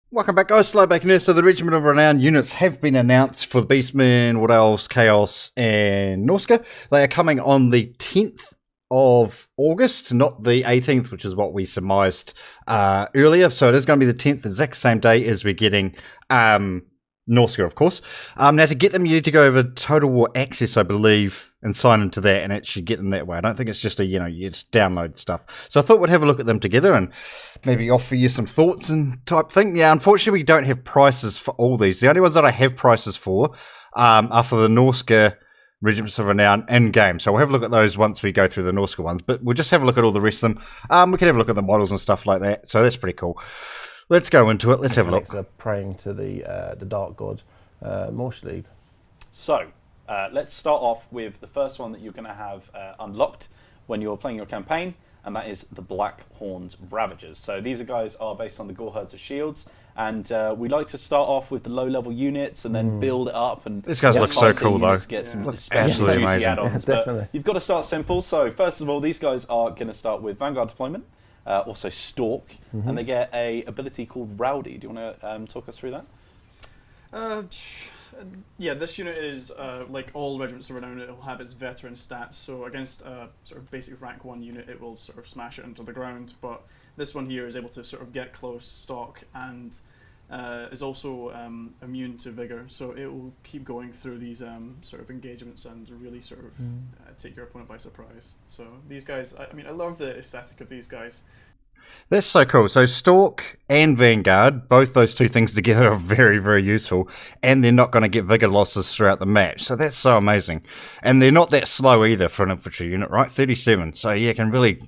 Welcome back, guys. Slow back in here. So the Regiment of Renown units have been announced for the Beastmen, Wood Elves, Chaos, and Norska. They are coming on the 10th of August, not the 18th, which is what we surmised earlier. So it is going to be the 10th, the exact same day as we're getting Norska, of course. Now, to get them, you need to go over Total War Access, I believe, and sign into that, and actually get them that way. I don't think it's just you just download stuff. So I thought we'd have a look at them together and maybe offer you some thoughts and type thing. Yeah, unfortunately, we don't have prices for all these. The only ones that I have prices for are for the Norska Regiments of Renown in-game. So we'll have a look at those once we go through the Norska ones, but we'll just have a look at all the rest of them. We can have a look at the models and stuff like that, so that's pretty cool. Let's go into it. Let's have a look. Praying to the Dark God, Morsh League. So, let's start off with the first one that you're going to have unlocked when you're playing your campaign, and that is the Black Horned Ravagers. So these guys are based on the Gore Herds of Shields, and we like to start off with the low-level units and then build it up. And these guys look so cool, though. Get some absolutely juicy amazing. add-ons. But you've got to start simple. So first of all, these guys are going to start with Vanguard Deployment. Also Stalk, and they get a ability called Rowdy. Do you want to talk us through that? Yeah, this unit is like all Regiments of Renown. It will have its veteran stats. So against a sort of basic rank 1 unit, it will sort of smash it into the ground. But this one here is able to sort of get close, stalk, and is also immune to vigor. So it will keep going through these sort of engagements and really sort of take your opponent by surprise. So these guys, I mean, I love the aesthetic of these guys. That's so cool. So Stalk and Vanguard, both those two things together are very, very useful, and they're not going to get vigor losses throughout the match. So that's so amazing. And they're not that slow either for an infantry unit, right? 37. So yeah, can really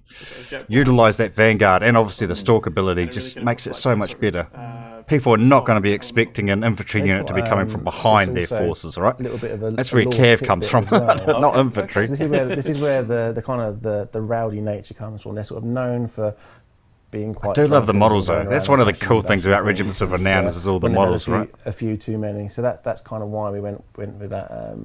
utilize that Vanguard, and obviously the Stalk ability just makes it so much better. People are not going to be expecting an infantry unit to be coming from behind their forces, right? That's where Cav comes from, not infantry. So this is where the kind of the rowdy nature comes from. They're sort of known for being quite. I do love the models though. That's one of the cool things about Regiments of Renown is all the models, right? A few too many. So that's kind of why we went with that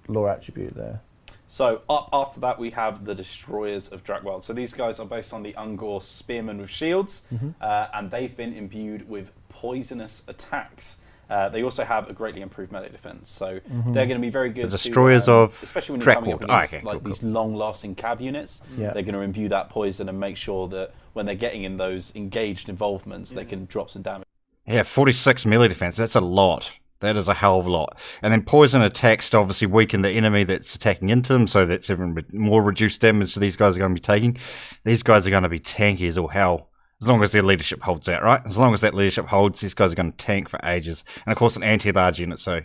lore attribute there. So after that, we have the Destroyers of Drakwild. So these guys are based on the Ungor Spearmen with shields, and they've been imbued with poisonous attacks. They also have a greatly improved melee defense, so they're going to be very good. The Destroyers of especially when you're coming up Drakwild. against these long-lasting cav units, they're going to imbue that poison and make sure that when they're getting in those engaged involvements, they can drop some damage. Yeah, 46 melee defense. That's a lot. That is a hell of a lot. And then poison attacks to obviously weaken the enemy that's attacking into them, so that's even more reduced damage these guys are going to be taking. These guys are going to be tanky as all hell. As long as their leadership holds out, right? As long as that leadership holds, these guys are going to tank for ages. And of course, an anti-large unit, so,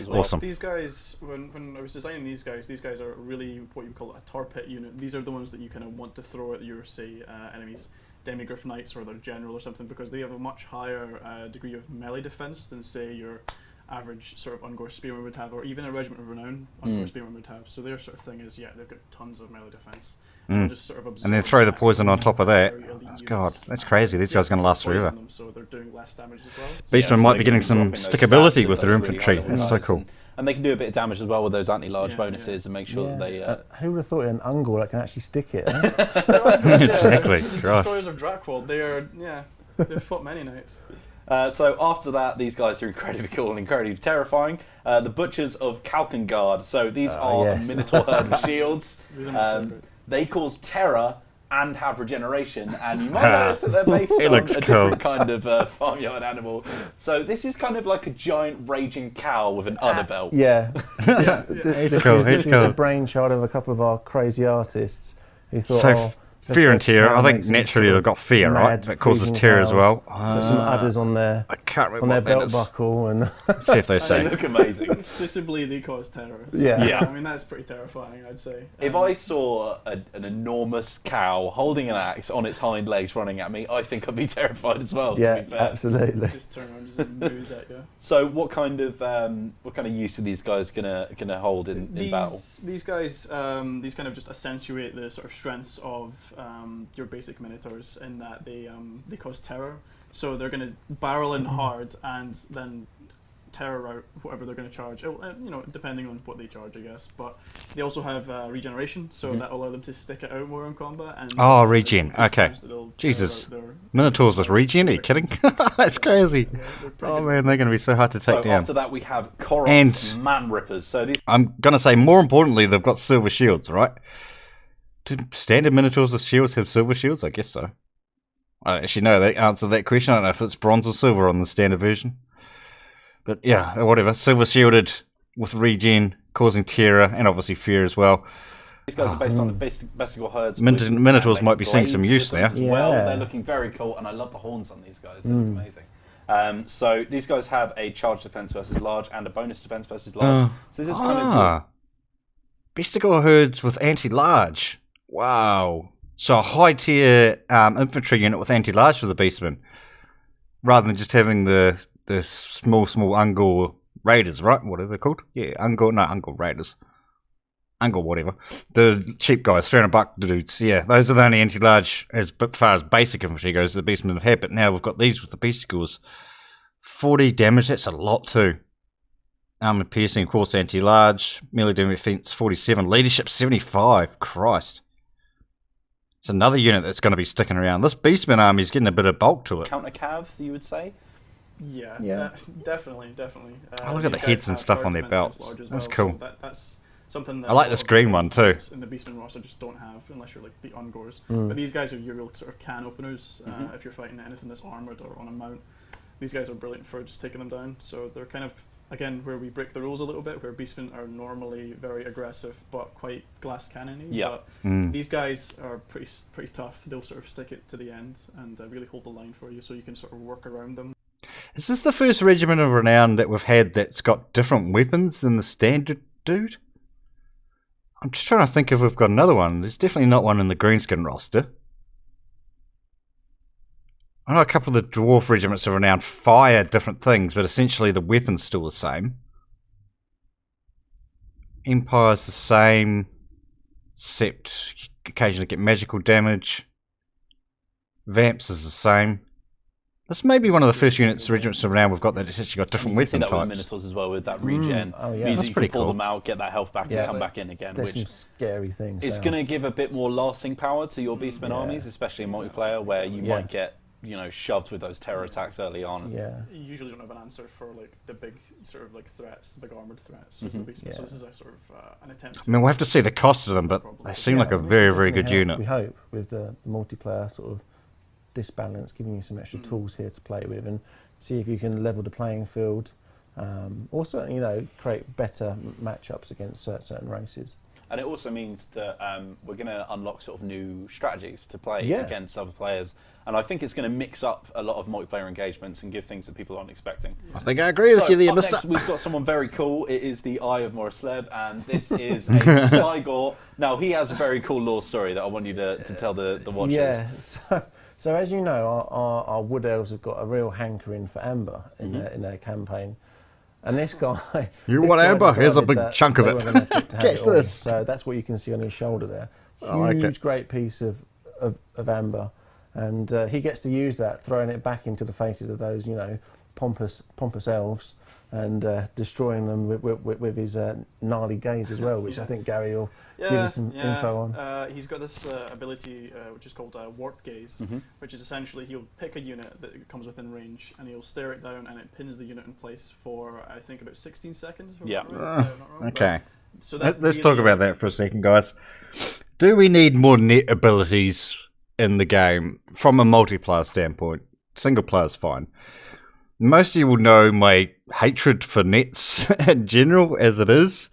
awesome. These guys, when I was designing these guys are really what you call a tar pit unit. These are the ones that you kind of want to throw at your, say, enemies, Demigryph Knights or their general or something, because they have a much higher degree of melee defense than, say, your average sort of Ungor Spearman would have, or even a Regiment of Renown Ungor Spearman would have. So their sort of thing is, they've got tons of melee defense. Just sort of and then throw the poison on top of that. Oh, God, that's crazy. These guys are going to last forever. So they're doing less damage as well. Beastmen might be getting some stickability with their infantry. That's so cool. And they can do a bit of damage as well with those anti-large bonuses and make sure that they... who would have thought an Ungor that can actually stick it? Exactly. Destroyers of Drakwild, they've fought many knights. So after that, these guys are incredibly cool and incredibly terrifying. The Butchers of Kalkengard. So these are a Minotaur herd with shields. They cause terror and have regeneration, and you might notice that they're based on a different kind of farmyard animal. So this is kind of like a giant raging cow with an udder belt. It's cool. This is the brainchild of a couple of our crazy artists who thought, so fear and terror. I think naturally they've got fear, right? That causes terror as well. Put some udders on their belt buckle and see if they say. They look amazing. Suitably, they cause terror. So, I mean, that's pretty terrifying, I'd say. If I saw an enormous cow holding an axe on its hind legs running at me, I think I'd be terrified as well. Yeah, to be fair. Absolutely. Just turn around and moves at you. So, what kind of use are these guys gonna hold in battle? These guys, these kind of just accentuate the sort of strengths of your basic Minotaurs in that they cause terror. So they're going to barrel in hard and then terror route, whatever they're going to charge. Depending on what they charge, I guess. But they also have regeneration, so that will allow them to stick it out more in combat. And regen. Okay. Jesus. Minotaurs with regen? Are you kidding? That's crazy. Oh man, they're going to be so hard to take down. After that, we have Korok's Man Rippers. So these. I'm going to say, more importantly, they've got silver shields, right? Do standard Minotaurs with shields have silver shields? I guess so. I don't actually know the answer to that question. I don't know if it's bronze or silver on the standard version. But yeah, whatever. Silver shielded with regen, causing terror, and obviously fear as well. These guys are based on the bestial herds. Minotaurs might be seeing some use now. As well. They're looking very cool, and I love the horns on these guys. They look amazing. So these guys have a charge defense versus large and a bonus defense versus large. So this is kind of bestial herds with anti-large. Wow. So a high tier infantry unit with anti-large for the Beastmen, rather than just having the small Ungor Raiders, right? What are they called? Yeah, Ungor Raiders. Ungor whatever. The cheap guys, $300 dudes. Yeah, those are the only anti-large as far as basic infantry goes the Beastmen have had, but now we've got these with the Bestials. 40 damage, that's a lot too. Armor piercing, of course, anti-large. Melee defense 47. Leadership 75. Christ. It's another unit that's going to be sticking around. This Beastman army is getting a bit of bulk to it. Counter cav, you would say? Yeah. Definitely. Look at the heads and stuff on their belts. That's cool. So that's something that I like this green one too. In the Beastman roster just don't have, unless you're like the Ungors. But these guys are your real sort of can openers if you're fighting anything that's armored or on a mount. These guys are brilliant for just taking them down. So they're kind of, again, where we break the rules a little bit, where Beastmen are normally very aggressive but quite glass cannon-y. Yeah. But these guys are pretty tough. They'll sort of stick it to the end and really hold the line for you, so you can sort of work around them. Is this the first Regiment of Renown that we've had that's got different weapons than the standard dude? I'm just trying to think if we've got another one. There's definitely not one in the Greenskin roster. I know a couple of the Dwarf Regiments of Renown fire different things, but essentially the weapon's still the same. Empire's the same, except occasionally get magical damage. Vamps is the same. This may be one of the first Regiments of Renown we've got that's actually got different weapon types. With Minotaurs as well, with that regen. That's pretty cool. Pull them out, get that health back, and come back in again. There's some scary things. It's going to give a bit more lasting power to your Beastmen armies, especially in multiplayer, where you might get shoved with those terror attacks early on. Yeah. You usually don't have an answer for like the big sort of like threats, the big armored threats. The Beastmen. So this is a sort of an attempt. I mean, we'll have to see the cost of them, but they seem like a very, very good unit. We hope with the multiplayer sort of disbalance, giving you some extra tools here to play with, and see if you can level the playing field, or certainly create better matchups against certain races. And it also means that we're going to unlock sort of new strategies to play against other players. And I think it's going to mix up a lot of multiplayer engagements and give things that people aren't expecting. I think I agree with you there, Mr. Next, we've got someone very cool. It is the Eye of Morisleb, and this is a Cygor. Now, he has a very cool lore story that I want you to tell the watchers. Yeah, so as you know, our Wood Elves have got a real hankering for amber in their campaign. And this guy... You want amber? Here's a big chunk of it. Catch this. So that's what you can see on his shoulder there. Huge, great piece of amber. And he gets to use that, throwing it back into the faces of those, pompous elves, and destroying them with his gnarly gaze as well, which I think Gary will give you some info on. He's got this ability which is called Warp Gaze, which is essentially he'll pick a unit that comes within range and he'll stare it down and it pins the unit in place for, I think, about 16 seconds. Okay. So let's talk about that for a second, guys. Do we need more net abilities in the game from a multiplayer standpoint? Single player's fine. Most of you will know my hatred for nets in general as it is.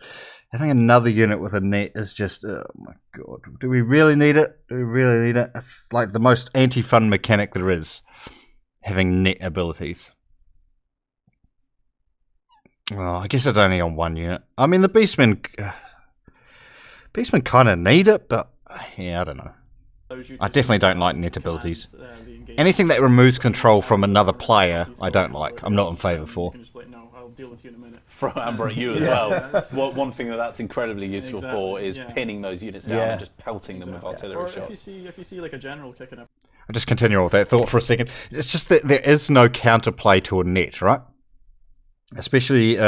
Having another unit with a net is just, oh my god. Do we really need it? It's like the most anti-fun mechanic there is. Having net abilities. Well, I guess it's only on one unit. I mean, the Beastmen kind of need it, but yeah, I don't know. I definitely don't like net abilities. Anything that removes control from another player, I don't like. I'm not in favour for. No, I'll deal with you in a minute. From Amber at you as well. One thing that's incredibly useful for is pinning those units down and just pelting them with artillery shots. If you see like a general kicking up. I'll just continue with that thought for a second. It's just that there is no counterplay to a net, right? Especially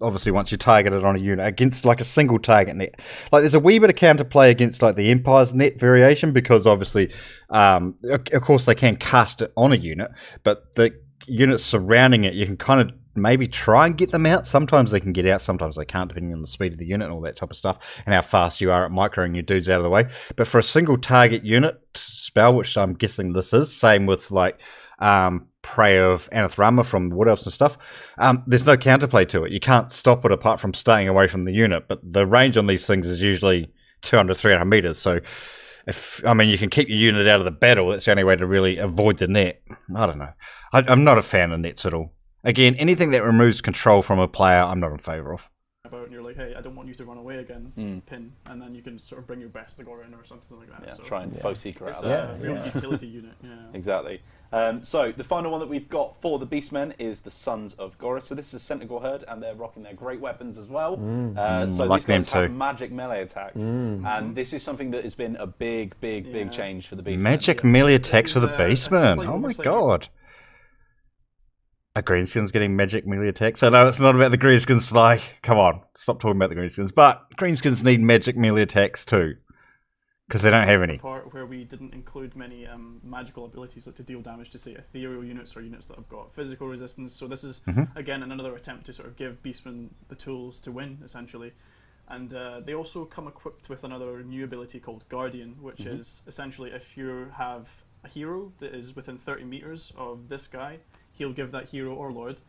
obviously once you target it on a unit against like a single target net. Like there's a wee bit of counterplay against like the Empire's net variation because obviously, of course they can cast it on a unit, but the units surrounding it, you can kind of maybe try and get them out. Sometimes they can get out, sometimes they can't, depending on the speed of the unit and all that type of stuff, and how fast you are at microing your dudes out of the way. But for a single target unit spell, which I'm guessing this is, same with like Prey of Anathema from Wood Elves and stuff, there's no counterplay to it. You can't stop it apart from staying away from the unit, but the range on these things is usually 200, 300 meters, so you can keep your unit out of the battle. That's the only way to really avoid the net. I don't know. I'm not a fan of nets at all. Again, anything that removes control from a player, I'm not in favour of. And you're like, hey, I don't want you to run away again, pin, and then you can sort of bring your best Agora in or something like that. Yeah, so try and foe seeker out it's of that. a real utility unit. Yeah. Exactly. So the final one that we've got for the Beastmen is the Sons of Korah. So this is a Centaur herd, and they're rocking their great weapons as well. So like these guys them have too. magic melee attacks, and this is something that has been a big change for the Beastmen. Magic melee attacks for the Beastmen. like Oh my almost like- god. A Greenskin's getting magic melee attacks. I know it's not about the Greenskins, like, come on, stop talking about the Greenskins. But Greenskins need magic melee attacks too, because they don't have any. Part where we didn't include many magical abilities like to deal damage to say ethereal units or units that have got physical resistance. So this is again another attempt to sort of give Beastmen the tools to win essentially. And they also come equipped with another new ability called Guardian, which is essentially if you have a hero that is within 30 meters of this guy, he'll give that hero or lord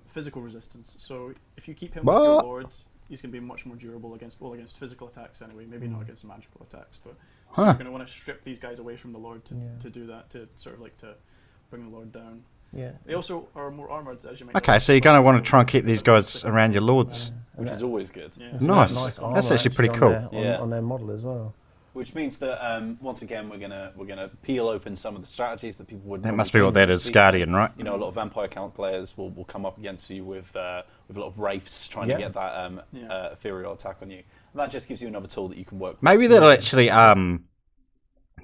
physical resistance. So if you keep him with your lord, he's going to be much more durable against physical attacks anyway. Maybe not against magical attacks, but so you're going to want to strip these guys away from the lord to do that, to sort of like to bring the lord down. Yeah. They also are more armored, as you might. Okay, so you're going to want to try and keep these guys around your lords. which is always good. Yeah. Nice. armour That's actually pretty on cool. their- on their model as well. Which means that once again we're gonna peel open some of the strategies that people would. That normally must be do what that against is, Beastmen. Guardian, right? You know, a lot of Vampire Count players will come up against you with a lot of Wraiths trying to get that ethereal attack on you. And that just gives you another tool that you can work with. Maybe that'll actually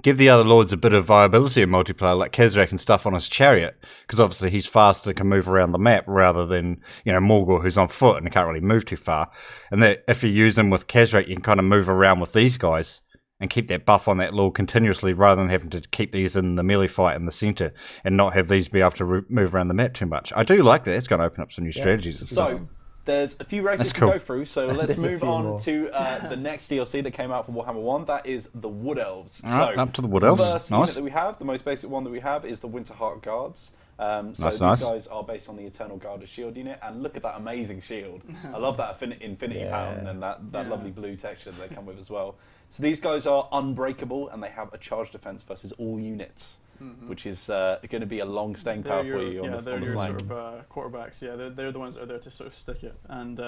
give the other lords a bit of viability in multiplayer, like Khazrak and stuff on his chariot, because obviously he's faster, can move around the map, rather than, you know, Morgul, who's on foot and can't really move too far. And that if you use them with Khazrak, you can kind of move around with these guys and keep that buff on that lord continuously, rather than having to keep these in the melee fight in the centre and not have these be able to move around the map too much. I do like that. It's going to open up some new strategies and stuff. So there's a few races That's to cool. go through, so let's There's a move few on more. to the next DLC that came out for Warhammer 1. That is the Wood Elves. Alright, So up to the Wood Elves. The first unit Nice. that we have, the most basic one that we have, is the Winterheart Guards. These Nice. guys are based on the Eternal Guard of Shield unit, and look at that amazing shield. I love that Infinity Pound and that lovely blue texture that they come with as well. So these guys are unbreakable, and they have a charge defense versus all units, which is going to be a long staying power for you on the flank. Sort of quarterbacks. Yeah, they're the ones that are there to sort of stick it. And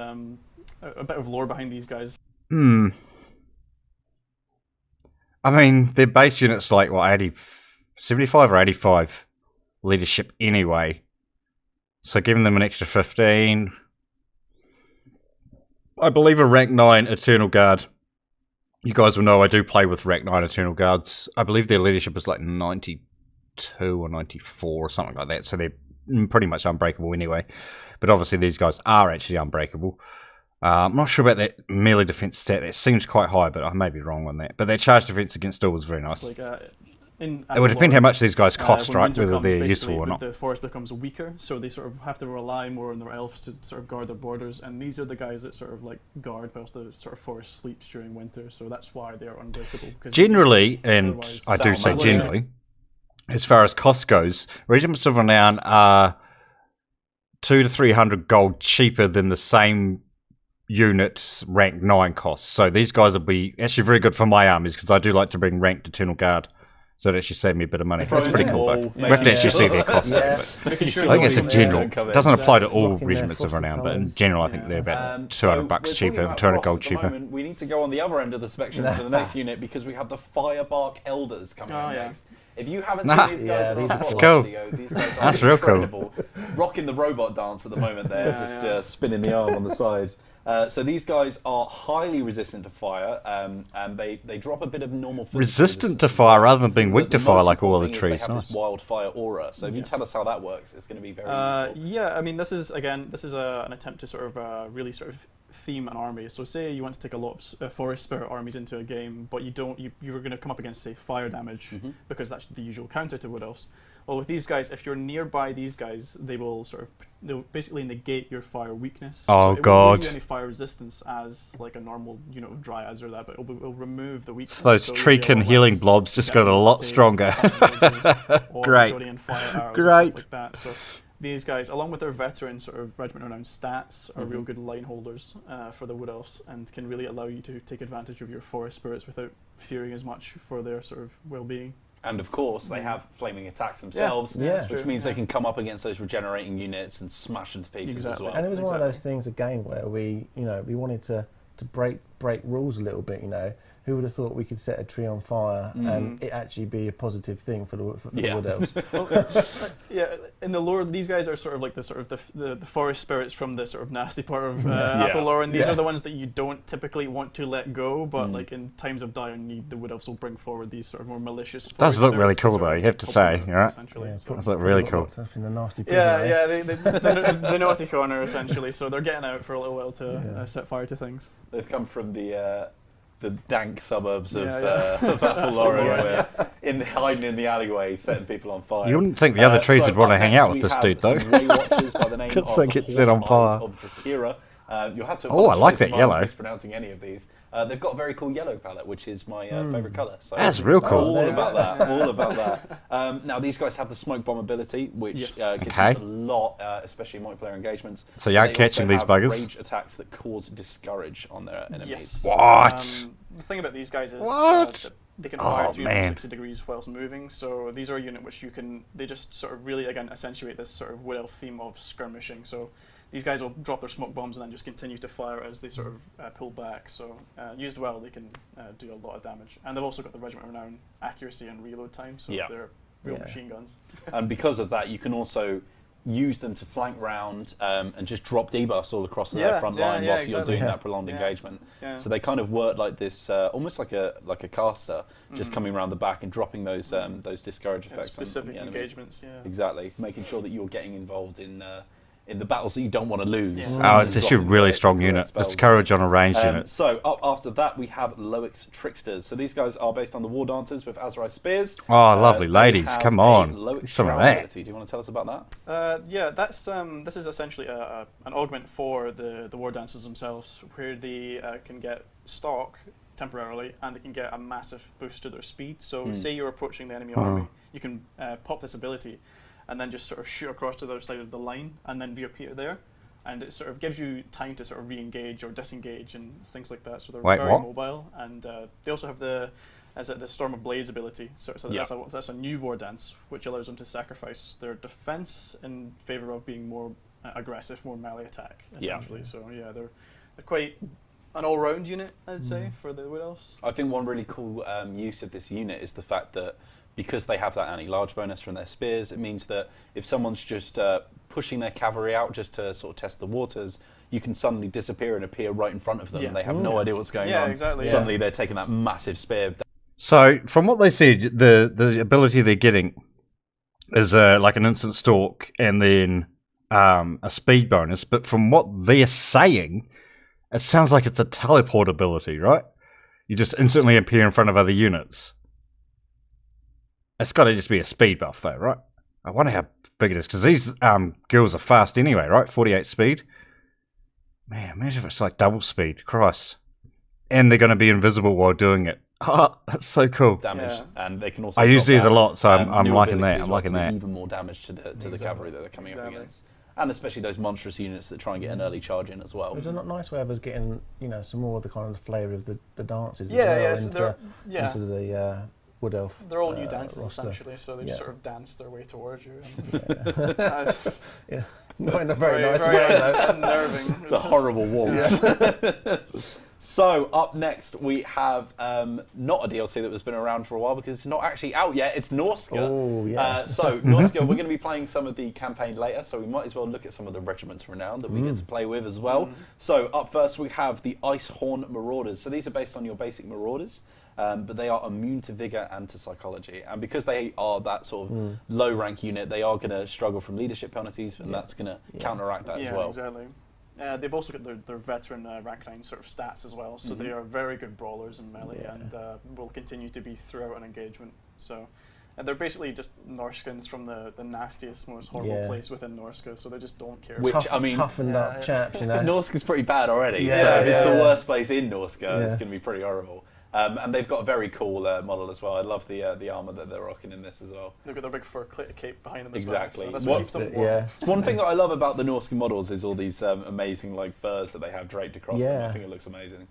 a bit of lore behind these guys. I mean, their base unit's like, what, 75 or 85 leadership anyway. So giving them an extra 15. I believe a rank 9 Eternal Guard. You guys will know I do play with rank 9 Eternal Guards. I believe their leadership is like 92 or 94 or something like that. So they're pretty much unbreakable anyway. But obviously these guys are actually unbreakable. I'm not sure about that melee defense stat. That seems quite high, but I may be wrong on that. But their charge defense against all was very nice. Like, It would depend how much these guys cost, when right? winter Whether comes, they're basically, useful or not. The forest becomes weaker, so they sort of have to rely more on their elves to sort of guard their borders. And these are the guys that sort of like guard whilst the sort of forest sleeps during winter. So that's why they are unbreakable. Because Generally, and otherwise- I do say Salmon. generally, as far as cost goes, Regiments of Renown are 200 to 300 gold cheaper than the same unit's rank 9 costs. So these guys will be actually very good for my armies, because I do like to bring ranked Eternal Guard. So it actually saved me a bit of money. That's Frozen pretty cool. wall, But we have to actually see their cost. Making sure I think it's noise a general. don't come in. It doesn't apply to all Rocking their Regiments of frosty Renown, but in colours. general, I think they're about So $200 we're talking cheaper, about 200 costs gold at the cheaper. moment. We need to go on the other end of the spectrum for the next unit, because we have the Firebark Elders coming in next. If you haven't seen these guys on these the are That's Spotlight cool. video, these guys are That's real cool. incredible. Rocking the robot dance at the moment there, just spinning the arm on the side. So these guys are highly resistant to fire, and they drop a bit of normal. Resistant to fire rather than being weak to fire like all the trees. They have this wildfire aura. So if you tell us how that works, it's going to be very useful. Yeah, I mean, this is an attempt to sort of really sort of theme an army. So say you want to take a lot of forest spirit armies into a game, but you're going to come up against, say, fire damage, because that's the usual counter to Wood Elves. Well, with these guys, if you're nearby these guys, they'll basically negate your fire weakness. Oh, so God. It won't give you any fire resistance as like a normal, of dryads or that, but it'll remove the weakness. Those Treekin healing blobs just got a lot stronger. Great. Great. Like that. So these guys, along with their veteran sort of Regiment Renown stats, are real good line holders for the Wood Elves, and can really allow you to take advantage of your forest spirits without fearing as much for their sort of well-being. And of course, they have flaming attacks themselves, which means they can come up against those regenerating units and smash them to pieces as well. And it was one of those things again where we wanted to break rules a little bit. Who would have thought we could set a tree on fire and it actually be a positive thing for the Wood Elves? In the lore, these guys are sort of like the forest spirits from the sort of nasty part of Athelor, and these are the ones that you don't typically want to let go, but like in times of dire need, the Wood Elves will bring forward these sort of more malicious. Does look really cool though, you have to say, right? Does look really cool. In the nasty the naughty corner essentially, so they're getting out for a little while to set fire to things. They've come from the dank suburbs of Athelor, hiding in the alleyway, setting people on fire. You wouldn't think the other trees would want to hang out with this dude, though. Because they get set on fire. You'll have to I like that yellow. Mispronouncing any of these. They've got a very cool yellow palette, which is my favourite colour. So that's real cool. All about that. Now, these guys have the smoke bomb ability, which gives you a lot, especially in multiplayer engagements. So you aren't catching these buggers? Rage attacks that cause discourage on their enemies. Yes. What? The thing about these guys is they can fire 360 degrees whilst moving. So these are a unit which they just sort of really, again, accentuate this sort of Wood Elf theme of skirmishing. So these guys will drop their smoke bombs and then just continue to fire as they sort of pull back. So used well, they can do a lot of damage. And they've also got the Regiment Renown accuracy and reload time, so they're real machine guns. And because of that, you can also use them to flank round and just drop debuffs all across their front line whilst you're doing that prolonged engagement. So they kind of work like this, almost like a caster, just coming around the back and dropping those discourage effects. Specific on the engagements, exactly, making sure that you're getting involved in the battles that you don't want to lose. It's actually a really strong unit. Discourage on a ranged unit. So up after that, we have Loic's Tricksters. So these guys are based on the War Dancers with Azrai Spears. Oh, lovely ladies! Come on, some of that. Do you want to tell us about that? That's this is essentially an augment for the War Dancers themselves, where they can get stalk temporarily, and they can get a massive boost to their speed. So say you're approaching the enemy army, you can pop this ability, and then just sort of shoot across to the other side of the line, and then reappear there. And it sort of gives you time to sort of re-engage or disengage and things like that. So they're very mobile, and they also have the Storm of Blades ability. So that's a new War Dance, which allows them to sacrifice their defense in favor of being more aggressive, more melee attack, essentially. So they're quite an all-round unit, I'd say, for the Wood Elves. I think one really cool use of this unit is the fact that because they have that anti-large bonus from their spears, it means that if someone's just pushing their cavalry out just to sort of test the waters, you can suddenly disappear and appear right in front of them, and they have no idea what's going on. Exactly. Suddenly they're taking that massive spear. So, from what they said, the ability they're getting is like an instant stalk and then a speed bonus. But from what they're saying, it sounds like it's a teleport ability, right? You just instantly appear in front of other units. It's got to just be a speed buff, though, right? I wonder how big it is, because these girls are fast anyway, right? 48 speed. Man, imagine if it's like double speed. Christ. And they're going to be invisible while doing it. Oh, that's so cool. Damage, and they can also. I use these a lot, so I'm liking that. I'm liking that. Even more damage to the cavalry that they're coming up against, and especially those monstrous units that try and get an early charge in as well. Which is a nice way of us getting, some more of the kind of flavour of the dances as well into the Wood Elf. They're all new dances essentially, so they just sort of dance their way towards you. And not in a very nice way, though. Unnerving. It's a horrible waltz. So up next we have not a DLC that has been around for a while because it's not actually out yet. It's Norska. Oh, yeah. So Norska, we're going to be playing some of the campaign later, so we might as well look at some of the Regiments Renown that we get to play with as well. So up first we have the Ice Horn Marauders. So these are based on your basic Marauders. But they are immune to Vigour and to Psychology. And because they are that sort of low rank unit, they are going to struggle from leadership penalties, and that's going to counteract that as well. Yeah, exactly. They've also got their veteran rank 9 sort of stats as well, so they are very good brawlers in melee and will continue to be throughout an engagement. So they're basically just Norskans from the nastiest, most horrible place within Norska, so they just don't care. Which, I mean, toughened up chaps, you know. Norska's pretty bad already, so if it's the worst place in Norska, it's going to be pretty horrible. And they've got a very cool model as well. I love the armour that they're rocking in this as well. They've got their big fur cape behind them as exactly. well. So that's what keeps them warm. It's one thing that I love about the Norscan models is all these amazing like furs that they have draped across them. I think it looks amazing.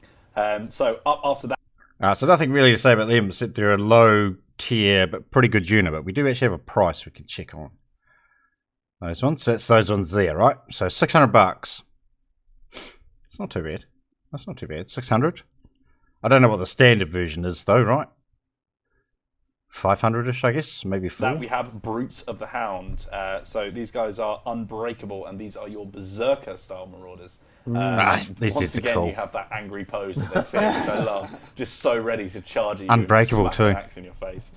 So up after that. So nothing really to say about them except they're a low tier but pretty good unit. But we do actually have a price we can check on. Those ones. That's those ones there, right? So $600. It's not too bad. That's not too bad. 600. I don't know what the standard version is, though, right? 500-ish, I guess, maybe 4. That we have Brutes of the Hound. So these guys are unbreakable, and these are your Berserker-style Marauders. These once again, cool. You have that angry pose that they say, which I love. Just so ready to charge at you. Unbreakable, and too. An axe in your face.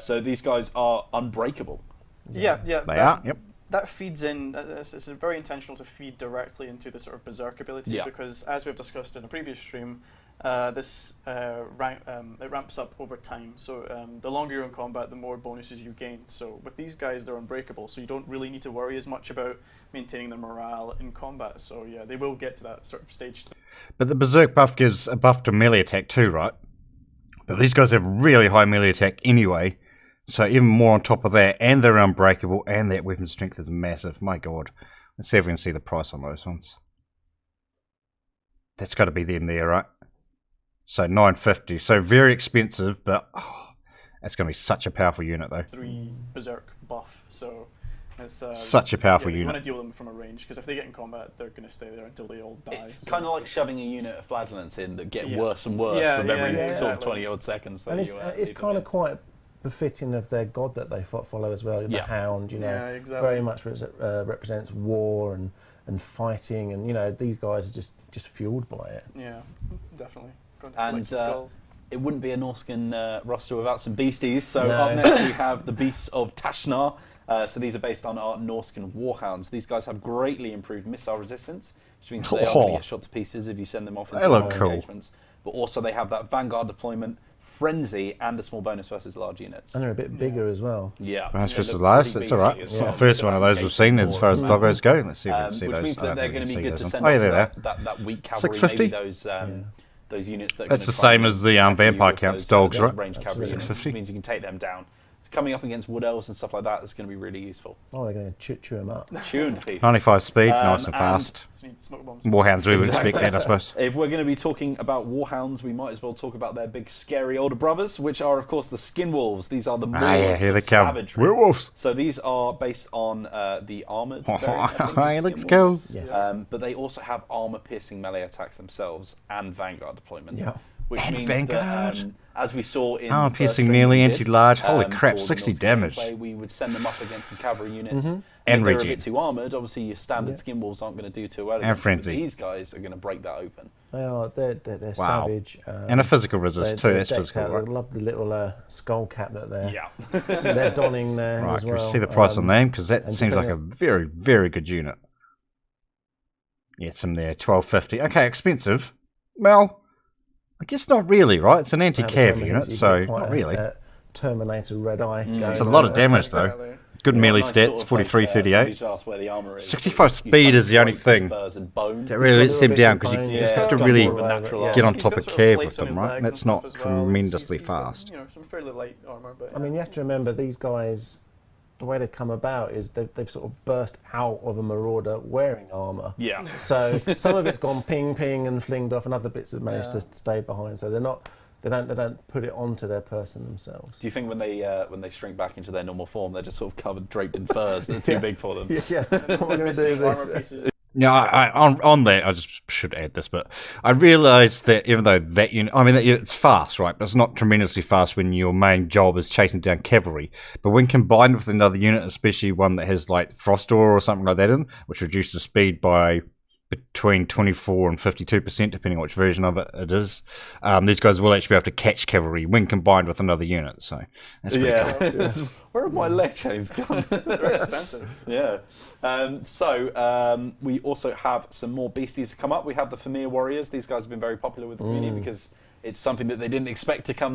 So these guys are unbreakable. Yeah. They are, yep. That feeds in, it's very intentional to feed directly into the sort of Berserk ability, because as we've discussed in a previous stream, it ramps up over time. So the longer you're in combat, the more bonuses you gain. So with these guys, they're unbreakable, so you don't really need to worry as much about maintaining their morale in combat. So yeah, they will get to that sort of stage. But the Berserk buff gives a buff to melee attack too, right? But these guys have really high melee attack anyway. So even more on top of that, and they're unbreakable, and that weapon strength is massive. My god. Let's see if we can see the price on those ones. That's got to be them there, right? So $950. So very expensive, but that's going to be such a powerful unit, though. 3 Berserk buff, so it's such a powerful unit. You want to deal with them from a range, because if they get in combat, they're going to stay there until they all die. It's kind of like shoving a unit of flatulence in that get worse and worse with every sort of 20 odd seconds. That and it's kind of quite befitting of their god that they follow as well, the Hound, you know, very much represents war and fighting, and you know these guys are just fueled by it. Yeah, definitely. And it wouldn't be a Norscan roster without some beasties. So up next we have the Beasts of Tashnar. So these are based on our Norscan Warhounds. These guys have greatly improved missile resistance, which means they are going to get shot to pieces if you send them off into engagements. But also they have that Vanguard Deployment, Frenzy, and a small bonus versus large units. And they're a bit bigger as well. Yeah. Bonus versus large, that's alright. It's not the first one of those we've seen as far as doggos go. Let's see if we can see which those. means that they're going to be good to send off that weak cavalry, 650? maybe those units that that's the same as the vampire counts dogs, right? Range cavalry units, which means you can take them down. Coming up against Wood Elves and stuff like that is going to be really useful. Oh, they're going to chew them up. Chew them to pieces. 95 speed, nice and fast. Smoke Warhounds, we would expect that, I suppose. If we're going to be talking about Warhounds, we might as well talk about their big, scary older brothers, which are, of course, the Skin Wolves. These are the Moors here they of come. savagery. Werewolves. So these are based on the armoured Hey, let's go. Yes. But they also have armour-piercing melee attacks themselves and Vanguard Deployment. Yeah. Which and means Vanguard. that, as we saw in piercing nearly anti-large. Holy crap, 60 damage. We would send them up against some cavalry units. And if they're a regen. bit too armoured, obviously your standard Skin Wolves aren't going to do too well. And frenzy. These guys are going to break that open. They are. They're savage. And a physical resist too. That's physical. I love the little skull cap that they're they're donning there right, as well. Can we see the price on them? Because that seems like a very, very good unit. Yeah, some there, 1250. Okay, expensive. Well, I guess not really, right? It's an anti-cav unit, so not really. Terminator red eye. It's a lot of damage though. Good melee stats, 43-38. 65 speed is the only thing that really lets them down, because you just have to really get on top of cav with them, right? That's not tremendously fast. Some fairly light armor, but I mean, you have to remember these guys. The way they come about is they've sort of burst out of a marauder wearing armour. Yeah. So some of it's gone ping ping and flinged off, and other bits have managed to stay behind. So they don't put it onto their person themselves. Do you think when they shrink back into their normal form, they're just sort of covered, draped in furs that are too big for them? Yeah. What we're going to do is Yeah, on that, I just should add this, but I realised that even though that unit, I mean, that unit's fast, right? But it's not tremendously fast when your main job is chasing down cavalry. But when combined with another unit, especially one that has like Frost Door or something like that in, which reduces speed by between 24 and 52%, depending on which version of it is. These guys will actually be able to catch cavalry when combined with another unit, so that's pretty cool. Where have my leg chains gone? They're expensive. Yeah. So we also have some more beasties to come up. We have the Familiar Warriors. These guys have been very popular with the community because it's something that they didn't expect to come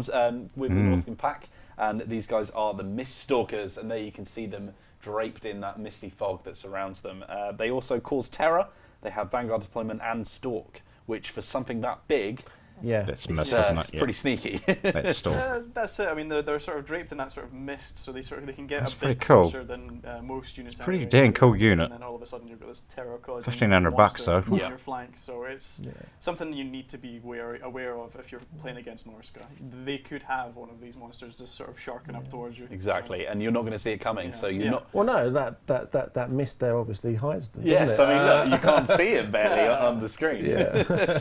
with the Norscan pack. And these guys are the Mist Stalkers, and there you can see them draped in that misty fog that surrounds them. They also cause terror. They have Vanguard Deployment and Stalk, which for something that big, that's mist, isn't it? It's pretty sneaky. That's Stalk. That's it. I mean, they're sort of draped in that sort of mist, so they can get That's a pretty bit cool. closer than most units. It's a pretty anyway. dang cool unit. And then all of a sudden you've got this terror causing $1,500 though. on your flank. So it's something you need to be aware of if you're playing against Norsca. They could have one of these monsters just sort of sharking up towards you. Exactly, and you're not going to see it coming, so you're not. Well, no, that mist there obviously hides them. Yes, doesn't it? I mean, look, you can't see it barely on the screen. Yeah.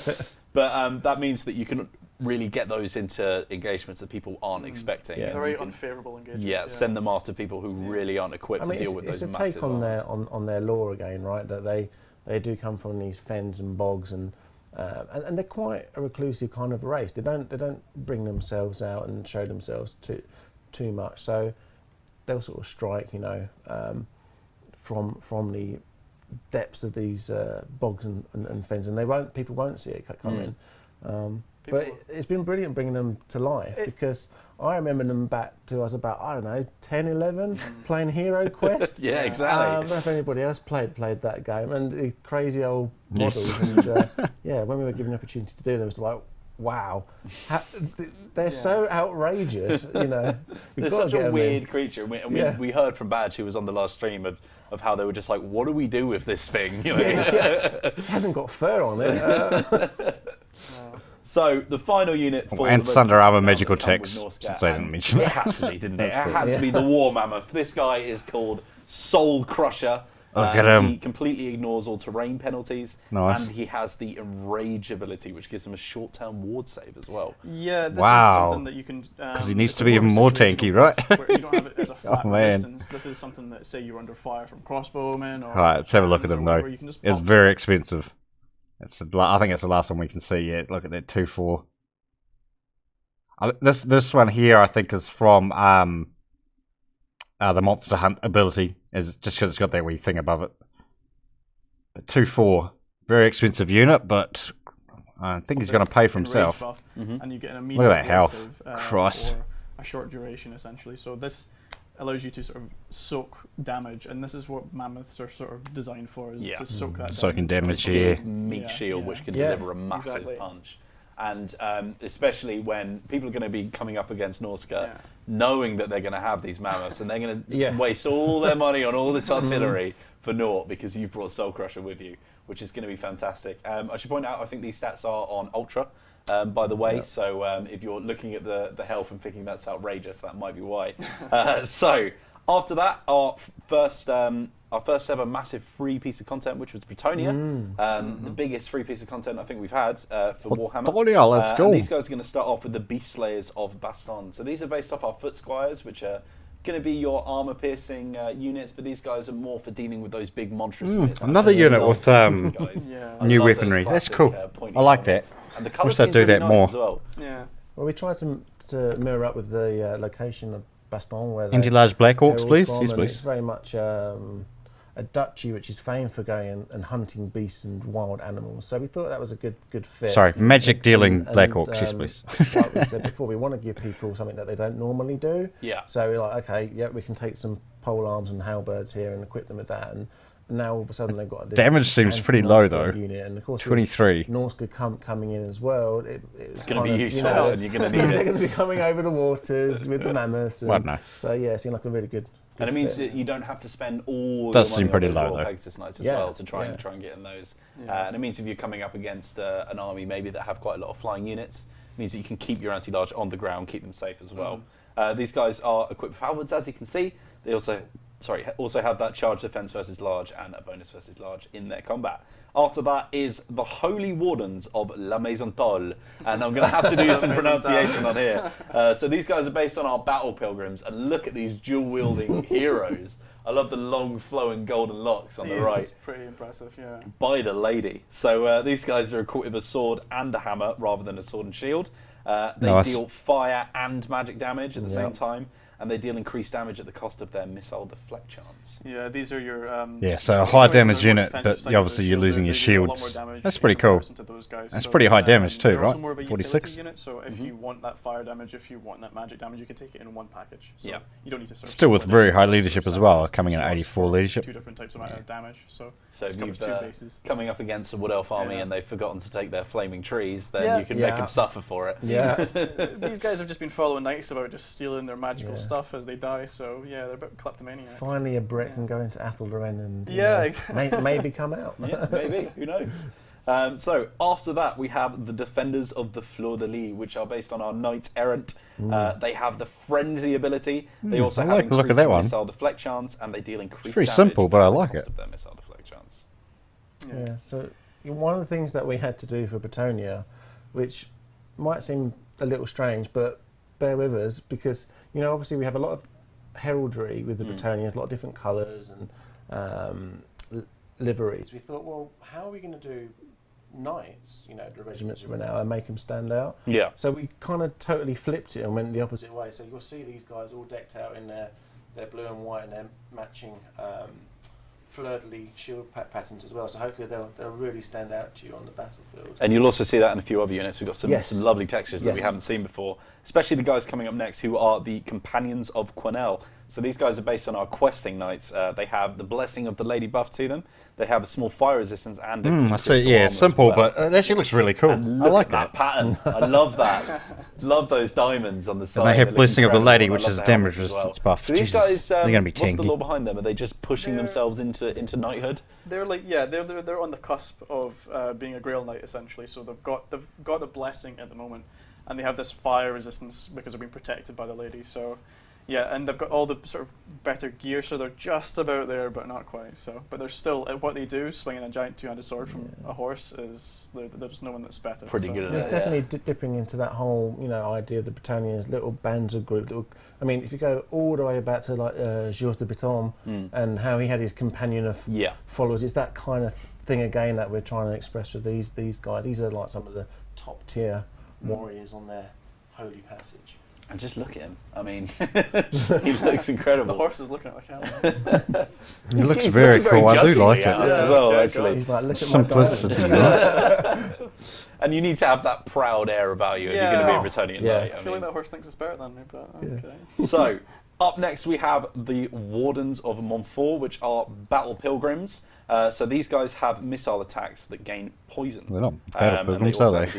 But that means that you can really get those into engagements that people aren't expecting. Yeah. And Very you can, unfavourable engagements. yeah, send them after people who really aren't equipped to deal with those it's a massive take on armies. their lore again, right? That they do come from these fens and bogs, and they're quite a reclusive kind of race. They don't bring themselves out and show themselves too much. So they'll sort of strike, from the depths of these bogs and fens, and people won't see it coming. But it's been brilliant bringing them to life, because I remember them back to I was about, I don't know, 10, 11, playing Hero Quest. Yeah, exactly. I don't know if anybody else played that game, and the crazy old models. And when we were given the opportunity to do them, it was like, wow, they're so outrageous. They're such a weird creature. We heard from Badge, who was on the last stream, of how they were just like, what do we do with this thing? It hasn't got fur on it. So the final unit for and the Thunder Armor Regiments magical that come with text, Norsca, since they didn't mention it that. had to be, didn't it? It Cool. had to be the War Mammoth. This guy is called Soul Crusher. Look at him. He completely ignores all terrain penalties, Nice. and he has the Enrage ability, which gives him a short-term ward save as well. Yeah, this is something that you can... Because he needs it's to a be even more situational tanky, right? where you don't have it as a flat Oh, man. resistance. This is something that, say, you're under fire from crossbowmen or... Alright, let's have a look at hands him or though. whatever, you can just It's pop very expensive. I think it's the last one we can see yet. Look at that 2-4. This one here, I think, is from the Monster Hunt ability, is just because it's got that wee thing above it. But 2-4, very expensive unit, but I think he's going to pay for himself. Buff, and you get an Look immediate at that health. save, Christ. for a short duration, essentially. So this allows you to sort of soak damage, and this is what Mammoths are sort of designed for, is to soak that Soaking damage, A yeah. meat shield, which can Yeah, deliver a massive exactly. punch. And especially when people are going to be coming up against Norsca, knowing that they're going to have these mammoths, and they're going to waste all their money on all this artillery for naught because you've brought Soul Crusher with you, which is going to be fantastic. I should point out, I think these stats are on Ultra, by the way, so if you're looking at the health and thinking that's outrageous, that might be why. So after that, our first ever massive free piece of content, which was Bretonia, the biggest free piece of content I think we've had for Warhammer. Bretonia, let's go. And these guys are going to start off with the Beast Slayers of Baston. So these are based off our Foot Squires, which are going to be your armor-piercing units, but these guys are more for dealing with those big monstrous units. Another unit with new weaponry. That's cool. I like that. And the Wish they'd do that more. as well. Yeah. Well, we tried to mirror up with the location of Baston, where Anti-large Black they're Orcs, all please. from, Yes, and please. It's very much a duchy which is famed for going and hunting beasts and wild animals. So we thought that was a good fit. Sorry, magic dealing And, Black Orcs, yes, please. Like we said before, we want to give people something that they don't normally do. Yeah. So we're like, okay, yeah, we can take some pole arms and halberds here and equip them with that. And now all of a sudden they've got a Damage seems pretty low, anti-Norsca though. unit. And of course, 23. Norsca coming in as well. It's going to be useful, and you're going to need they're it. going to be coming over the waters with the mammoths. Well, no. So yeah, it seemed like a really good. And it means fit. that you don't have to spend all Does your seem money pretty on low, those Royal though. Pegasus Knights as Yeah, well to try yeah. and get in those. Yeah. And it means if you're coming up against an army maybe that have quite a lot of flying units, it means that you can keep your anti-large on the ground, keep them safe as well. These guys are equipped with halberds, as you can see. They also also have that charge defense versus large and a bonus versus large in their combat. After that is the Holy Wardens of La Maison, and I'm going to have to do some pronunciation on here. So these guys are based on our battle pilgrims, and look at these dual-wielding heroes. I love the long flowing golden locks on the right. It's pretty impressive, yeah. By the lady. So these guys are equipped with a sword and a hammer rather than a sword and shield. They deal fire and magic damage at the same time, and they deal increased damage at the cost of their missile deflect chance. Yeah, these are your... so a high damage unit, but obviously you're losing your shields. That's pretty cool. That's pretty high damage too, right? More of a 46. Unit, so if you want that fire damage, if you want that magic damage, you can take it in one package. So you don't need to sort of still with very high leadership as well, coming in at 84 leadership. 2 different types of damage, so you've, 2 bases. Coming up against a Wood Elf army and they've forgotten to take their flaming trees, then you can make them suffer for it. Yeah. These guys have just been following knights about just stealing their magical stuff as they die, so they're a bit kleptomaniac. Finally a Brit can go into Atheldoren and exactly. maybe come out. Yeah, maybe, who knows. So after that we have the Defenders of the Fleur-De-Lis, which are based on our Knights Errant. They have the Frenzy ability. They also have the look of that one. Missile deflect chance, and they deal increased very damage simple, but I at the like cost it. of their missile deflect chance. Yeah, so one of the things that we had to do for Battalion, which might seem a little strange, but bear with us, because obviously we have a lot of heraldry with the battalions, a lot of different colours and liveries. We thought, well, how are we going to do knights, the regiments of Renown, and make them stand out? Yeah. So we kind of totally flipped it and went the opposite way. So you'll see these guys all decked out in their blue and white and their matching Fleur-De-Lis shield patterns as well. So hopefully they'll really stand out to you on the battlefield. And you'll also see that in a few other units. We've got some lovely textures that we haven't seen before, especially the guys coming up next who are the Companions of Quenelle. So these guys are based on our questing knights. They have the blessing of the lady buff to them. They have a small fire resistance and I see, simple, but it actually looks really cool. I like that pattern. I love that. Love those diamonds on the side. And they have blessing of the lady, which is a damage resistance buff. So these guys, they're going to be what's the tanky. law behind them? Are they just pushing themselves into knighthood? They're like they're on the cusp of being a Grail Knight essentially. So they've got the blessing at the moment, and they have this fire resistance because they're being protected by the lady. So. Yeah, and they've got all the sort of better gear, so they're just about there, but not quite. So, but they're still what they do, swinging a giant two-handed sword from a horse, is there's no one that's better. Pretty good at It's it. definitely dipping into that whole idea of the battalions, little bands of group. I mean, if you go all the way back to like Gilles de Bouton and how he had his companion of followers, it's that kind of thing again that we're trying to express with these guys. These are like some of the top tier warriors on their holy passage. And just look at him. I mean, he looks incredible. The horse is looking at the camera. He looks very cool. I do like it. As well, actually. He's like, look Simplicity, right? And you need to have that proud air about you if you're going to be a Battalion knight. I feel like that horse thinks it's better than me, but okay. So, up next we have the Wardens of Montfort, which are battle pilgrims. So these guys have missile attacks that gain poison. They're not battle pilgrims, are they?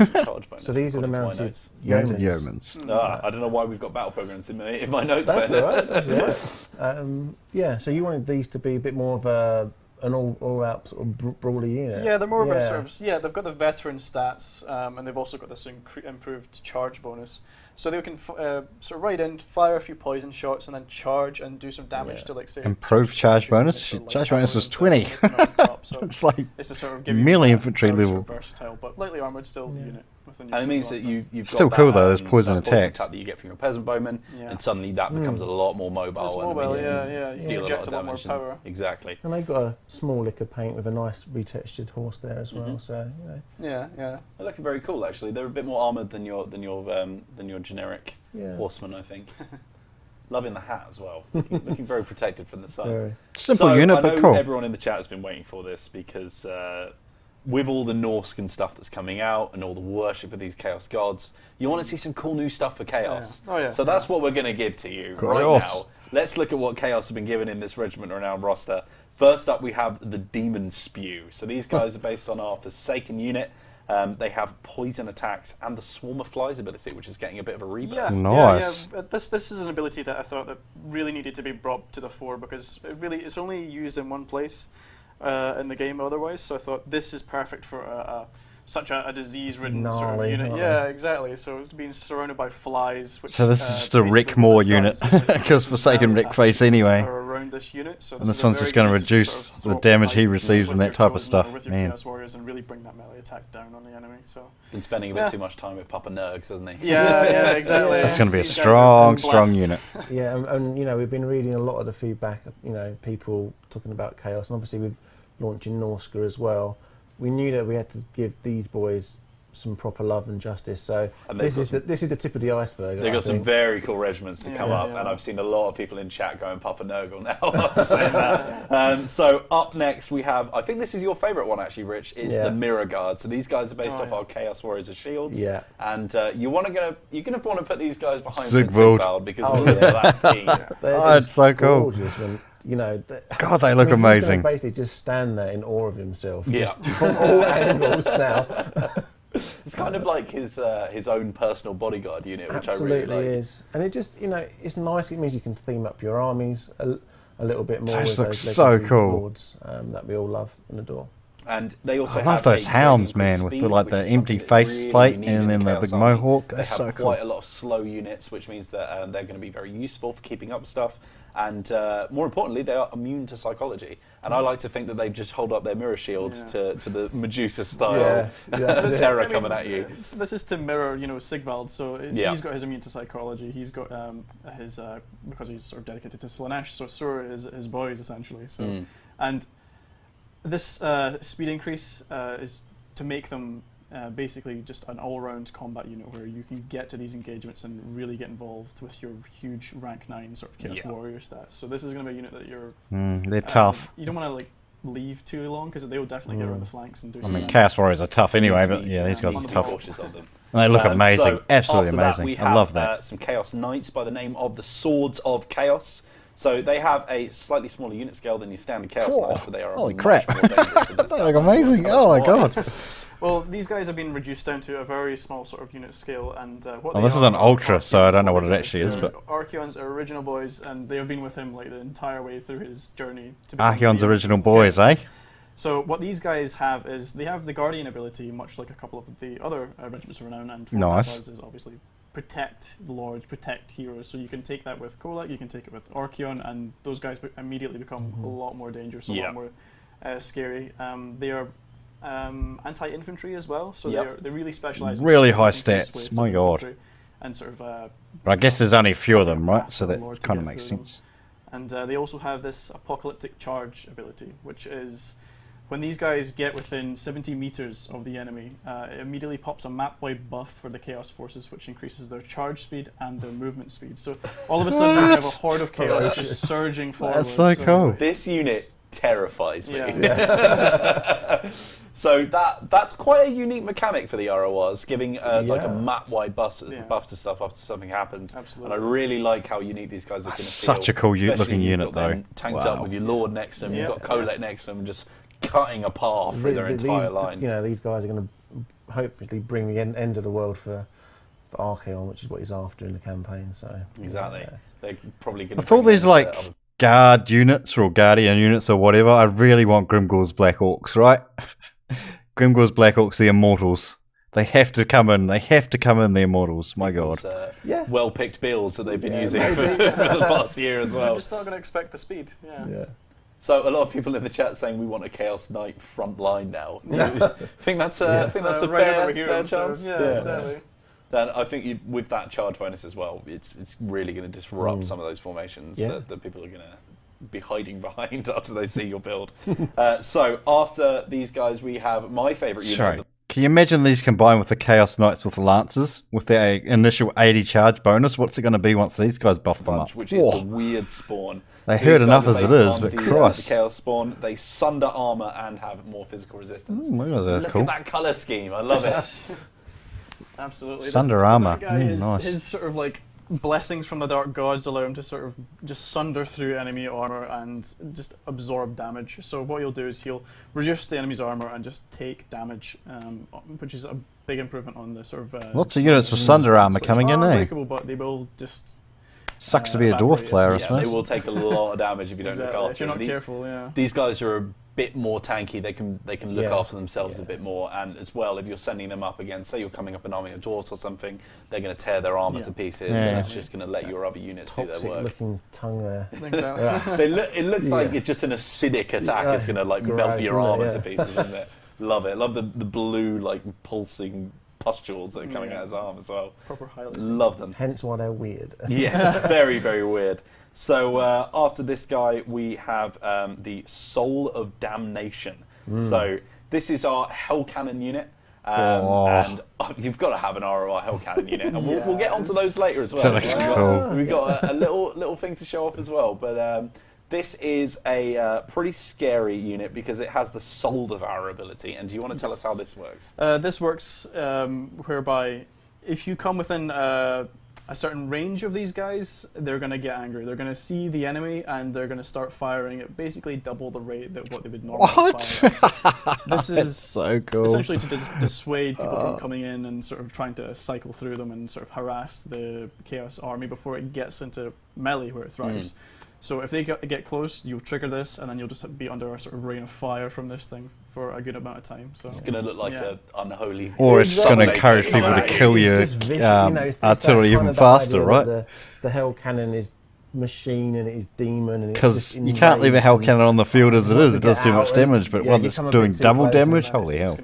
So these are the mounted yeomans. I don't know why we've got battle pilgrims in my notes. That's all right. That's all right. So you wanted these to be a bit more of an all-out sort of brawly unit. Yeah, they're more of a sort of they've got the veteran stats, and they've also got this improved charge bonus. So they can sort of ride in, fire a few poison shots, and then charge and do some damage to, like, say... Improved charge bonus? Charge bonus is 20. It's like it's to sort of give you melee infantry level. Versatile, but lightly armoured still unit. And it means that you've got still cool though, there's poison attacks that you get from your peasant bowman, and suddenly that becomes a lot more mobile. It's mobile, you deal inject a lot more power. Exactly. And they've got a small lick of paint with a nice retextured horse there as well. So yeah, they're looking very cool actually. They're a bit more armoured than your generic horseman, I think. Loving the hat as well. Looking very protected from the sun. very simple unit, but cool. Everyone in the chat has been waiting for this because with all the Norscan stuff that's coming out and all the worship of these Chaos gods, you want to see some cool new stuff for Chaos. So that's what we're going to give to you right now. Let's look at what Chaos have been given in this Regiment Renown roster. First up, we have the Demon Spew. So these guys are based on our Forsaken unit. They have poison attacks and the Swarm of Flies ability, which is getting a bit of a rebirth. Nice. This is an ability that I thought that really needed to be brought to the fore because it's only used in one place in the game otherwise. So I thought this is perfect for such a disease-ridden sort of unit. Yeah, exactly. So it's being surrounded by flies. Which, so this is just a Rick Moore unit because Forsaken Rick face anyway. Around this unit. So And this one's just going to reduce the damage he receives and that type of stuff. With your Chaos Warriors and really bring that melee attack down on the enemy. So been spending a bit too much time with Papa Nurgs, hasn't he? Yeah, exactly. It's going to be a strong unit. Yeah, and you know, we've been reading a lot of the feedback. You know, people talking about Chaos, and obviously with launching Norska as well, we knew that we had to give these boys some proper love and justice. So this is the tip of the iceberg. They've got some very cool regiments to come up, and I've seen a lot of people in chat going Papa Nurgle now after saying that. So up next we have, I think this is your favourite one actually, Rich, is the Mirror Guard. So these guys are based off our Chaos Warriors of Shields. Yeah. And you're gonna want to put these guys behind Sigvald because look at that scheme. It's so cool. You know, God, they look amazing. Basically, just stand there in awe of himself. Yeah, from all angles now. It's kind of like his own personal bodyguard unit, which I really like. Is, and it just, you know, it's nice. It means you can theme up your armies a little bit more. Those look so cool. Lords, that we all love and adore. And they also I love those hounds, man, with the empty faceplate and then the big mohawk. They have quite a lot of slow units, which means that they're going to be very useful for keeping up stuff. And more importantly, they are immune to psychology. And I like to think that they just hold up their mirror shields to the Medusa style terror coming at you. This is to mirror, you know, Sigvald. So he's got his immune to psychology. He's got his because he's sort of dedicated to Slaanesh. So are his boys essentially. So and this speed increase is to make them basically just an all-round combat unit where you can get to these engagements and really get involved with your huge rank 9 sort of Chaos Warrior stats. So this is going to be a unit that you're... they're tough. You don't want to like leave too long because they will definitely get around the flanks and do some... I mean, Chaos Warriors are tough anyway, but yeah, these guys are tough. Of them. They look amazing, so absolutely amazing. Amazing. I love that. Some Chaos Knights by the name of the Swords of Chaos. So they have a slightly smaller unit scale than your standard Chaos Knights, but they are holy much crap. more dangerous. They look amazing. Oh my god. Well, these guys have been reduced down to a very small sort of unit scale, and what this is an Ultra, so I don't know what it actually is, but... Archeon's original boys, and they have been with him like the entire way through his journey. Archeon's original boys, eh? So what these guys have is, they have the Guardian ability, much like a couple of the other Regiments of Renown, and what that does is obviously protect the Lords, protect heroes. So you can take that with Kolak, you can take it with Archeon, and those guys immediately become a lot more dangerous, a lot more scary. They are anti-infantry as well, so they really specialise in really high stats, my god. And sort of but I guess there's only a few of them, right? So that kind of makes sense. And they also have this Apocalyptic Charge ability, which is when these guys get within 70 meters of the enemy, it immediately pops a map-wide buff for the Chaos Forces, which increases their charge speed and their movement speed. So all of a sudden you have a horde of Chaos just surging forward. That's so cool. This unit terrifies me. So that's quite a unique mechanic for the RORs, giving like a map-wide buff to stuff after something happens. Absolutely. And I really like how unique these guys are going to feel. Such a cool looking unit, though. Tanked up with your Lord next to them, you've got Kolak next to them, just cutting a path through their entire line. You know, these guys are going to hopefully bring the end of the world for Archeon, which is what he's after in the campaign. So exactly, they're probably going to. I thought these like guard units or guardian units or whatever. I really want Grimgor's Black Orcs, right? Grimgor's Black Orcs, the Immortals. They have to come in. They have to come in, the Immortals. My god. Well-picked builds that they've been using for the past year as well. I'm just not going to expect the speed. Yeah. So a lot of people in the chat saying we want a Chaos Knight front line now. I think that's a fair chance. Exactly. Then I think with that charge bonus as well, it's really going to disrupt some of those formations that people are going to be hiding behind after they see your build. So after these guys, we have my favourite unit. Can you imagine these combined with the Chaos Knights with the Lancers, with their initial 80 charge bonus? What's it going to be once these guys buff them up? Which is the weird spawn. They hurt enough as it is, but Christ. The Chaos spawn, they sunder armour and have more physical resistance. Look at that colour scheme, I love it. Absolutely. Sunder armour, nice. His sort of like blessings from the Dark Gods allow him to sort of just sunder through enemy armour and just absorb damage. So what he'll do is he'll reduce the enemy's armour and just take damage, which is a big improvement on the sort of... lots of units with sunder armour coming in, eh? But they will just Sucks to be a dwarf player, I Yeah, suppose. they will take a lot of damage if you don't look after if you're not them. careful, yeah. These guys are a bit more tanky. They can look Yeah. after themselves a bit more, and as well, if you're sending them up against, say you're coming up an army of dwarves or something, they're going to tear their armor to pieces, and it's just going to let your other units do their work. Toxic-looking tongue there. Exactly. It looks like it's just an acidic attack. It's going to like melt your armor to pieces, isn't it? Love it. Love the blue like pulsing pustules that are coming out of his arm as well. Proper highlight. Love them. Hence why they're weird. Yes, very, very weird. So after this guy, we have the Soul of Damnation. So this is our Hell Cannon unit. And you've got to have an ROR Hell Cannon unit. And we'll get onto those later as well. That looks cool. We've got a little thing to show off as well. But this is a pretty scary unit because it has the Soul Devourer ability. And do you want to tell us how this works? This works whereby if you come within a certain range of these guys, they're going to get angry. They're going to see the enemy and they're going to start firing at basically double the rate that what they would normally fire at. So this is so cool. essentially to dissuade people from coming in and sort of trying to cycle through them and sort of harass the Chaos army before it gets into melee where it thrives. So if they get close, you'll trigger this, and then you'll just be under a sort of rain of fire from this thing for a good amount of time. So It's going to look like an unholy... Or it's just going to encourage people to kill your artillery even faster, right? The Hell Cannon is machine and it is demon. Because you can't leave a Hell Cannon on the field as it is. It does too much damage, but one that's doing double damage, holy hell.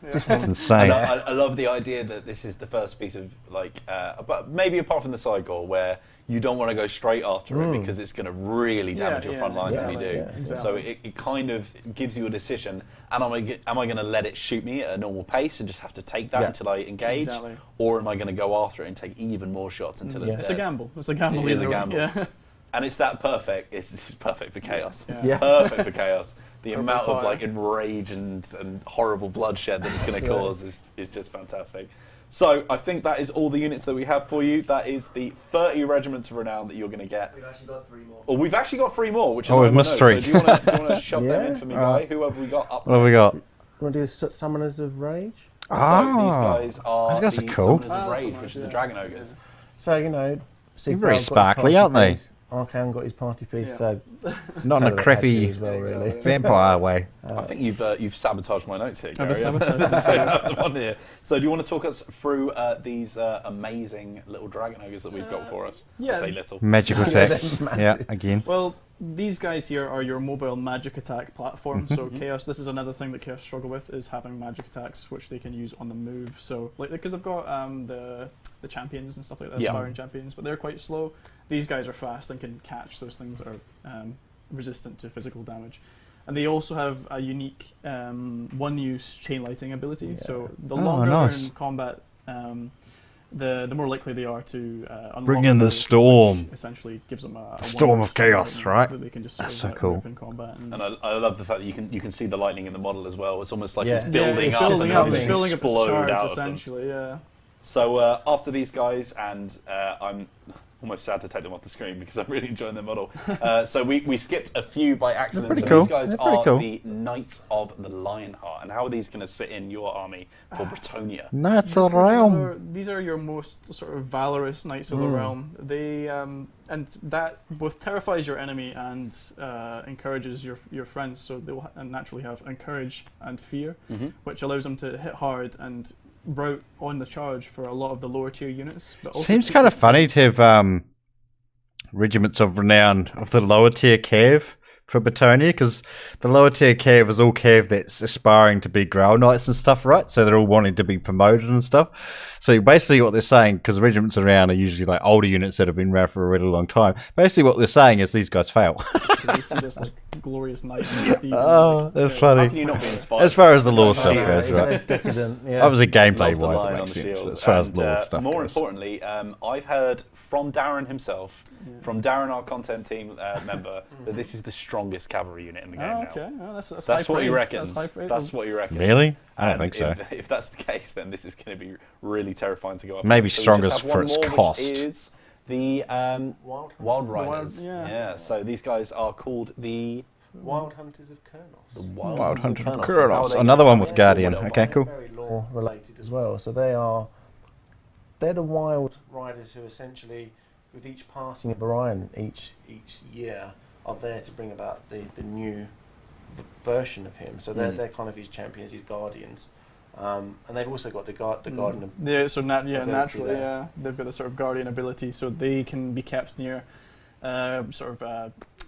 That's insane. And I love the idea that this is the first piece of, like, but maybe apart from the cycle, where you don't want to go straight after it because it's going to really damage your front lines if you do. exactly. So it kind of gives you a decision. And am I going to let it shoot me at a normal pace and just have to take that until I engage? Exactly. Or am I going to go after it and take even more shots until it's dead? It's a gamble. It's a gamble. It is a either way. gamble. Yeah. And it's that perfect. It's perfect for chaos. Yeah. Perfect for chaos. The Purple amount of fire. like enrage and horrible bloodshed that it's going to cause is just fantastic. So I think that is all the units that we have for you. That is the 30 regiments of renown that you're going to get. We've actually got 3 more. Oh, we've actually got 3 more, which Oh, we've missed 3. So do you want to shove them in for me, guy? Who have we got up? What have we got? You want to do Summoners of Rage? So these guys are these guys the are cool. Summoners of Rage, which is the Dragon Ogres. So, you know... They're very sparkly, aren't they? Arcan got his party piece, Yeah. so... Not in a crappy as well, really. vampire way. I think you've sabotaged my notes here, Gary. I've sabotaged I don't have them on here. So do you want to talk us through these amazing little dragon ogres that we've got for us? yeah. I say little. Magical attacks. Yeah, again. Well, these guys here are your mobile magic attack platform. So Chaos, this is another thing that Chaos struggle with, is having magic attacks which they can use on the move. So like because they've got the champions and stuff like that, aspiring champions, but they're quite slow. These guys are fast and can catch those things that are resistant to physical damage. And they also have a unique one-use chain lighting ability. So the longer they're in combat, the more likely they are to unlock Bring in the ability, storm. which essentially gives them a Storm one-use of chaos, that right? they can just That's sort of, so cool. whip in combat. And I love the fact that you can see the lightning in the model as well. It's almost like it's Yeah. building it's up building and up, then it's just building up its explode charge, out of them. essentially, yeah. So after these guys, and I'm almost sad to take them off the screen because I'm really enjoying their model. So we skipped a few by accident. They're So pretty cool. these guys They're pretty are cool. the Knights of the Lionheart. And how are these going to sit in your army for Bretonnia? Knights This of is the Realm. these are your most sort of valorous Knights of the Realm. They and that both terrifies your enemy and encourages your friends. So they will naturally have encourage and fear, which allows them to hit hard and route on the charge for a lot of the lower tier units. But also Seems kind of funny to have regiments of renown of the lower tier cav for Bretonnia, because the lower tier cav is all cav that's aspiring to be Grail Knights and stuff, right? So they're all wanting to be promoted and stuff. So basically what they're saying, because regiments around are usually like older units that have been around for a really long time, basically what they're saying is these guys fail. they see this like glorious knight. Oh, that's How funny. can you not be inspired? As far as the lore stuff Yeah, goes, He's right? so decadent, yeah. Obviously, gameplay Love the wise, line it on makes the sense. shield. But as far as And, lore stuff more goes. importantly, I've heard from Darren himself, from Darren, our content team member, that this is the strongest cavalry unit in the game Oh, now. okay. Oh, that's That's high what he praise. reckons. That's high praise. That's what he reckons. Really? I don't And think so. If that's the case, then this is going to be really terrifying to go up. Maybe against. So we strongest just have for one its more, which cost. is the Wild Riders. yeah. So these guys are called the Wild Hunters of Kurnos. Wild Hunter of Kurnos. Kurnos. So how are Another they one gonna with come Guardian. into Okay, it? cool. Very law related as well. So they're the Wild Riders who essentially with each passing of Orion each year are there to bring about the new version of him. So they're kind of his champions, his guardians. And they've also got the guardian. Yeah, so naturally, they've got the sort of guardian ability, so they can be kept near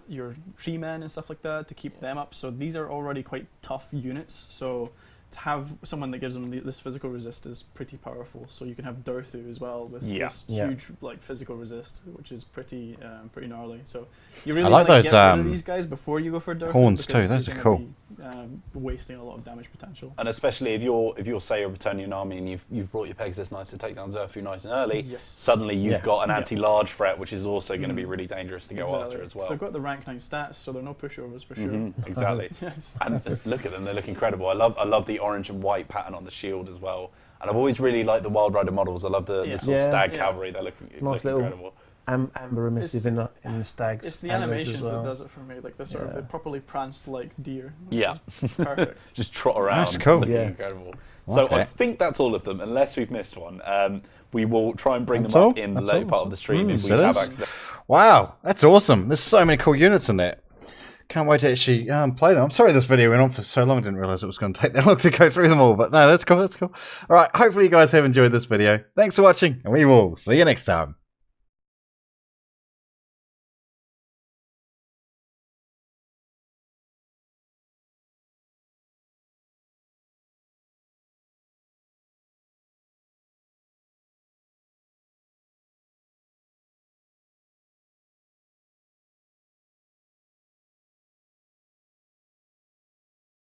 your tree men and stuff like that to keep them up. So these are already quite tough units. So to have someone that gives them this physical resist is pretty powerful. So you can have Durthu as well with this huge like physical resist, which is pretty gnarly. So you really like those get rid of these guys before you go for Durthu. Horns too. Those are cool. Wasting a lot of damage potential. And especially if you're say you're returning an army and you've brought your Pegasus Knights to take down Durthu nice and early. Yes. Suddenly you've got an anti-large threat, which is also going to be really dangerous to go after as well. So they've got the rank 9 stats, so they're no pushovers for sure. Exactly. And look at them; they look incredible. I love the orange and white pattern on the shield as well. And I've always really liked the Wild Rider models. I love the sort of stag cavalry. They look incredible. Amber emissive in the stags. It's the animations that does it for me. Like they properly prance like deer. Yeah, perfect. Just trot around. That's cool. Looking incredible. So I think that's all of them, unless we've missed one. We will try and bring them up in the later part of the stream if we have access. Wow, that's awesome. There's so many cool units in there. Can't wait to actually play them. I'm sorry this video went on for so long. I didn't realise it was going to take that long to go through them all. But no, that's cool. That's cool. All right, hopefully you guys have enjoyed this video. Thanks for watching, and we will see you next time.